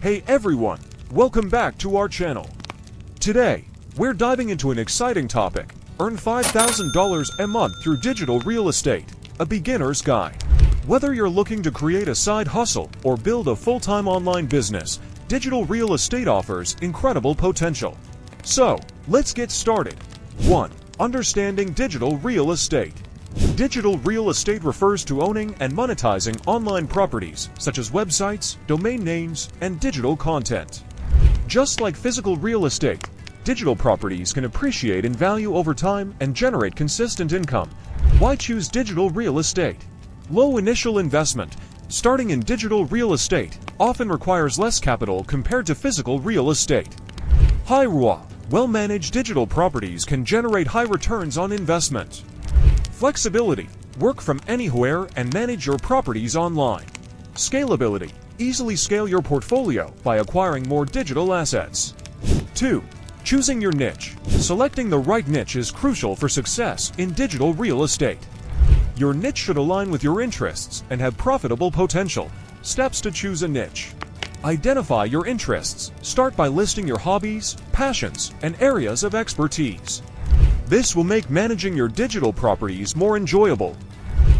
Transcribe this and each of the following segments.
Hey everyone, welcome back to our channel. Today, we're diving into an exciting topic. Earn $5,000 a month through digital real estate, a beginner's guide. Whether you're looking to create a side hustle or build a full-time online business, digital real estate offers incredible potential. So, let's get started. 1. Understanding digital real estate. Digital real estate refers to owning and monetizing online properties, such as websites, domain names, and digital content. Just like physical real estate, digital properties can appreciate in value over time and generate consistent income. Why choose digital real estate? Low initial investment. Starting in digital real estate often requires less capital compared to physical real estate. High ROI. Well-managed digital properties can generate high returns on investment. Flexibility. Work from anywhere and manage your properties online. Scalability. Easily scale your portfolio by acquiring more digital assets. 2. Choosing your niche. Selecting the right niche is crucial for success in digital real estate. Your niche should align with your interests and have profitable potential. Steps to choose a niche. Identify your interests. Start by listing your hobbies, passions, and areas of expertise. This will make managing your digital properties more enjoyable.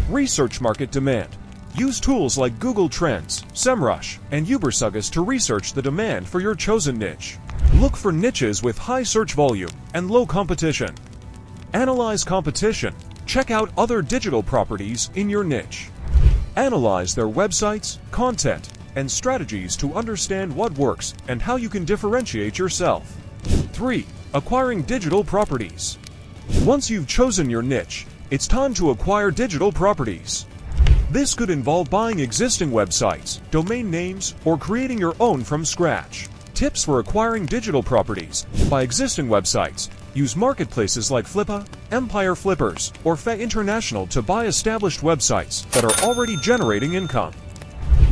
Research market demand. Use tools like Google Trends, SEMrush, and Ubersuggest to research the demand for your chosen niche. Look for niches with high search volume and low competition. Analyze competition. Check out other digital properties in your niche. Analyze their websites, content, and strategies to understand what works and how you can differentiate yourself. 3. Acquiring digital properties. Once you've chosen your niche, it's time to acquire digital properties. This could involve buying existing websites, domain names, or creating your own from scratch. Tips for acquiring digital properties. Buy existing websites. Use marketplaces like Flippa, Empire Flippers, or Fe International to buy established websites that are already generating income.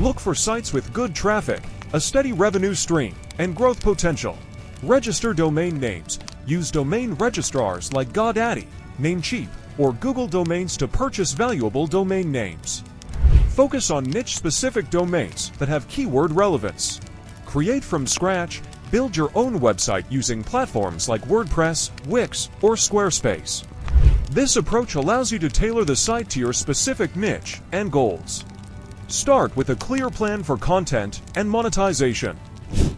Look for sites with good traffic, a steady revenue stream, and growth potential. Register domain names. Use domain registrars like GoDaddy, Namecheap, or Google Domains to purchase valuable domain names. Focus on niche-specific domains that have keyword relevance. Create from scratch. Build your own website using platforms like WordPress, Wix, or Squarespace. This approach allows you to tailor the site to your specific niche and goals. Start with a clear plan for content and monetization.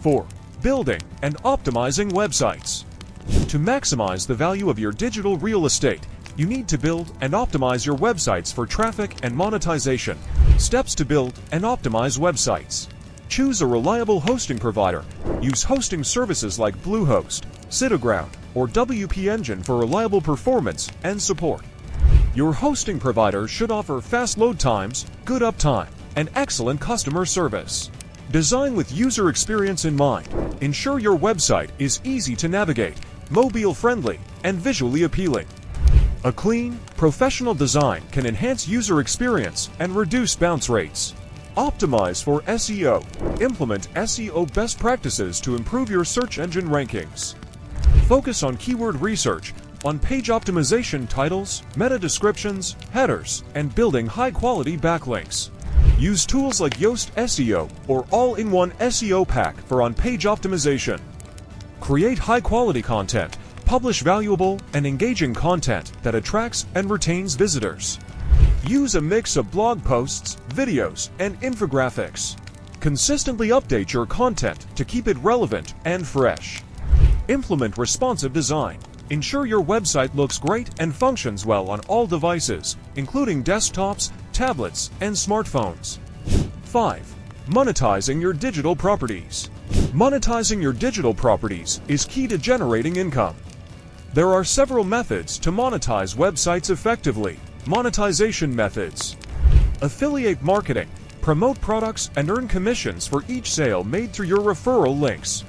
4. Building and optimizing websites. To maximize the value of your digital real estate, you need to build and optimize your websites for traffic and monetization. Steps to build and optimize websites. Choose a reliable hosting provider. Use hosting services like Bluehost, SiteGround, or WP Engine for reliable performance and support. Your hosting provider should offer fast load times, good uptime, and excellent customer service. Design with user experience in mind. Ensure your website is easy to navigate, mobile-friendly, and visually appealing. A clean, professional design can enhance user experience and reduce bounce rates. Optimize for SEO. Implement SEO best practices to improve your search engine rankings. Focus on keyword research, on-page optimization, titles, meta descriptions, headers, and building high-quality backlinks. Use tools like Yoast SEO or all-in-one SEO pack for on-page optimization. Create high-quality content. Publish valuable and engaging content that attracts and retains visitors. Use a mix of blog posts, videos, and infographics. Consistently update your content to keep it relevant and fresh. Implement responsive design. Ensure your website looks great and functions well on all devices, including desktops, tablets, and smartphones. 5. Monetizing your digital properties. Monetizing your digital properties is key to generating income. There are several methods to monetize websites effectively. Monetization methods. Affiliate marketing. Promote products and earn commissions for each sale made through your referral links.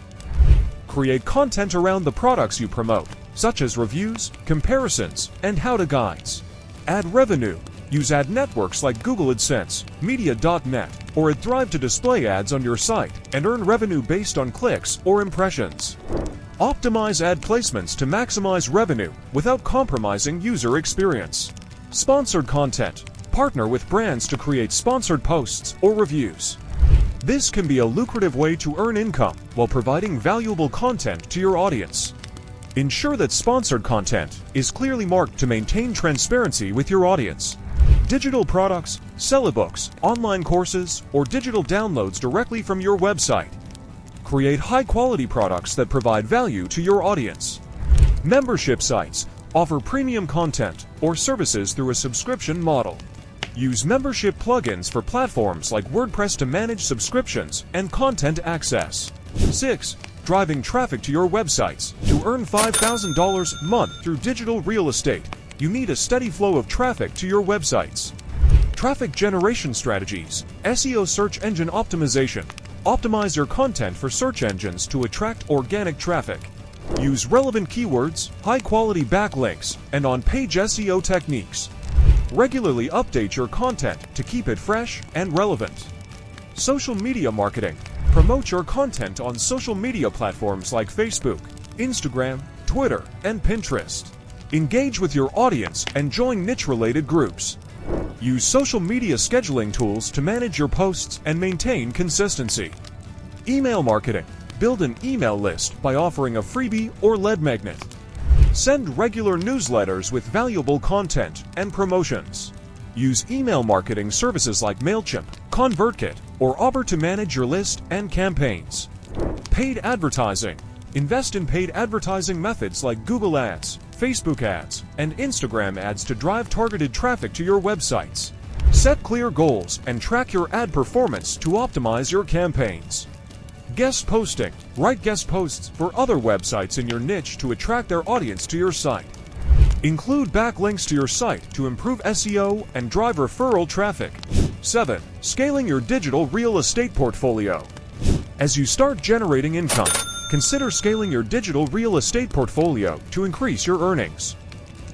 Create content around the products you promote, such as reviews, comparisons, and how-to guides. Ad revenue. Use ad networks like Google AdSense, Media.net, or AdThrive to display ads on your site and earn revenue based on clicks or impressions. Optimize ad placements to maximize revenue without compromising user experience. Sponsored content. Partner with brands to create sponsored posts or reviews. This can be a lucrative way to earn income while providing valuable content to your audience. Ensure that sponsored content is clearly marked to maintain transparency with your audience. Digital products, sell ebooks, online courses, or digital downloads directly from your website. Create high-quality products that provide value to your audience. Membership sites offer premium content or services through a subscription model. Use membership plugins for platforms like WordPress to manage subscriptions and content access. 6. Driving traffic to your websites. To earn $5,000 a month through digital real estate, you need a steady flow of traffic to your websites. Traffic generation strategies, SEO search engine optimization. Optimize your content for search engines to attract organic traffic. Use relevant keywords, high-quality backlinks, and on-page SEO techniques. Regularly update your content to keep it fresh and relevant. Social media marketing. Promote your content on social media platforms like Facebook, Instagram, Twitter, and Pinterest. Engage with your audience and join niche-related groups. Use social media scheduling tools to manage your posts and maintain consistency. Email marketing. Build an email list by offering a freebie or lead magnet. Send regular newsletters with valuable content and promotions. Use email marketing services like MailChimp, ConvertKit, or Auber to manage your list and campaigns. Paid advertising. Invest in paid advertising methods like Google Ads, Facebook ads, and Instagram ads to drive targeted traffic to your websites. Set clear goals and track your ad performance to optimize your campaigns. Guest posting. Write guest posts for other websites in your niche to attract their audience to your site. Include backlinks to your site to improve SEO and drive referral traffic. 7. Scaling your digital real estate portfolio. As you start generating income, consider scaling your digital real estate portfolio to increase your earnings.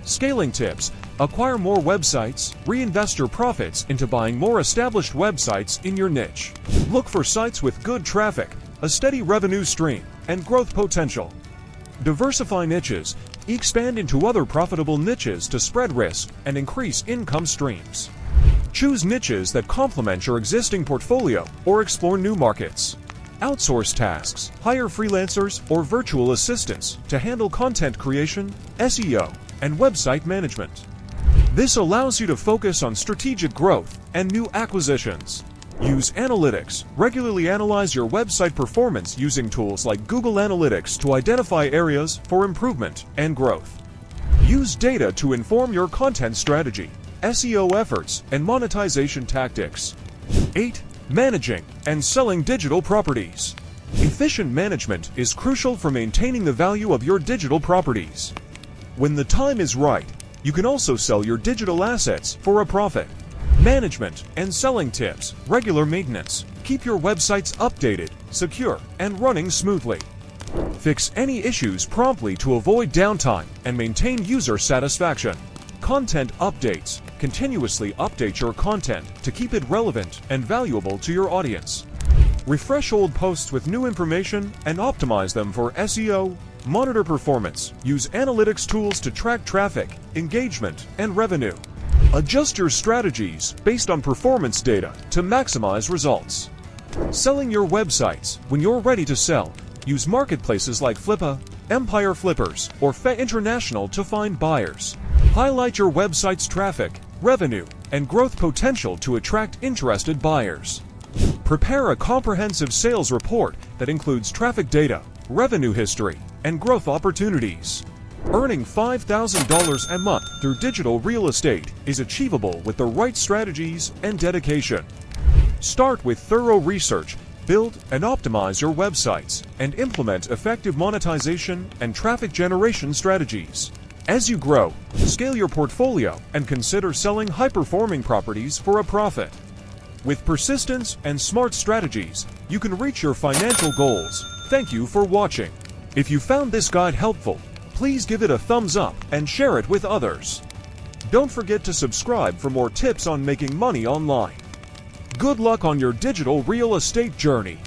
Scaling tips. Acquire more websites, reinvest your profits into buying more established websites in your niche. Look for sites with good traffic, a steady revenue stream, and growth potential. Diversify niches. Expand into other profitable niches to spread risk and increase income streams. Choose niches that complement your existing portfolio or explore new markets. Outsource tasks. Hire freelancers or virtual assistants to handle content creation, SEO, and website management. This allows you to focus on strategic growth and new acquisitions. Use analytics. Regularly analyze your website performance using tools like Google Analytics to identify areas for improvement and growth. Use data to inform your content strategy, SEO efforts, and monetization tactics. 8. Managing and selling digital properties. Efficient management is crucial for maintaining the value of your digital properties. When the time is right, you can also sell your digital assets for a profit. Management and selling tips. Regular maintenance. Keep your websites updated, secure, and running smoothly. Fix any issues promptly to avoid downtime and maintain user satisfaction. Content updates. Continuously update your content to keep it relevant and valuable to your audience. Refresh old posts with new information and optimize them for SEO. Monitor performance. Use analytics tools to track traffic, engagement, and revenue. Adjust your strategies based on performance data to maximize results. Selling your websites. When you're ready to sell, use marketplaces like Flippa, Empire Flippers, or Fe International to find buyers. Highlight your website's traffic, revenue, and growth potential to attract interested buyers. Prepare a comprehensive sales report that includes traffic data, revenue history, and growth opportunities. Earning $5,000 a month through digital real estate is achievable with the right strategies and dedication. Start with thorough research, build and optimize your websites, and implement effective monetization and traffic generation strategies. As you grow, scale your portfolio and consider selling high-performing properties for a profit. With persistence and smart strategies, you can reach your financial goals. Thank you for watching. If you found this guide helpful, please give it a thumbs up and share it with others. Don't forget to subscribe for more tips on making money online. Good luck on your digital real estate journey.